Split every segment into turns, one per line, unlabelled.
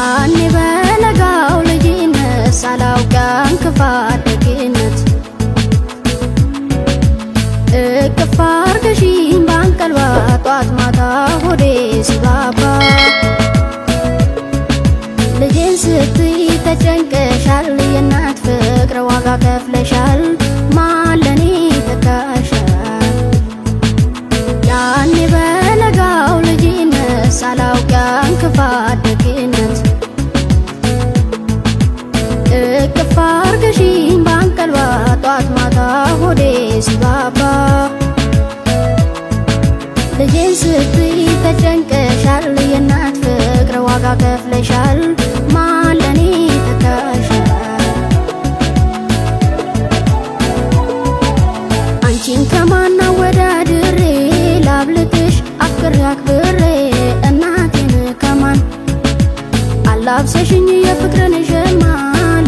ያኔ በለጋው ልጅነት ሳላውቀን ክፋት ደግነት እቅፍ አርገሽኝ ባንቀልባ ጧት ማታ ሆዴ ሲባባ ልጄን ስትይ ተጨንቀሻል የእናት ፍቅር ዋጋ ከፍለሻል ማን ለኔ ተካሻል ያኔ በለጋው ልጅነት ሳላውቀን ክፋት ደግነት እቅፍ አርገሽኝ ባንቀልባ ጧት ማታ ሆዴ ሲባባ ልጄን ስትይ ተጨንቀሻል የእናት ፍቅር ዋጋ ከፍለሻል ማን ለኔ ተካሻል አንቺን ከማን አወዳድሬ ላብልጥሽ አፍቅሬ አክብሬ እናቴን ከማን አላብሰሽኝ የፍቅርን ሸማ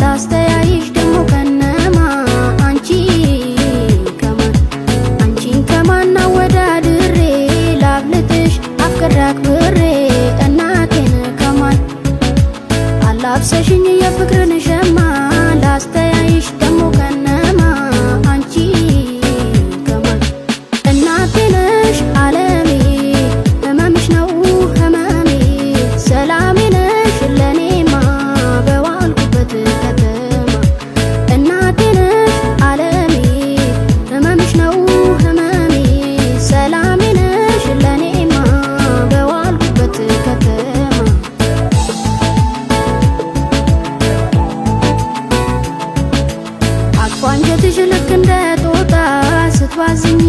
ላስተያይሽ ደሞ ከነማ አንቺ ከማን አንቺን ከማን አወዳድሬ ላብልጥሽ አፍቅሬ አክብሬ እናቴን ከማን አላብሰሽኝ የፍቅርን ሸማ ላስተያይሽ ደሞ ከነማ አንቺ ከማን እናቴ ነሽ ዓለሜ ህመምሽ ነው ህመሜ ሰላሜ ነሽ ለኔማ በዋልኩበት ከተማ እናቴ ነሽ ዓለሜ ህመምሽ ነው ህመሜ ሰላሜ ነሽ ለኔማ በዋልኩበት ከተማ አቅፏ አንጀትሽ ልክ እንደ ጦጣ ስትባዝኝ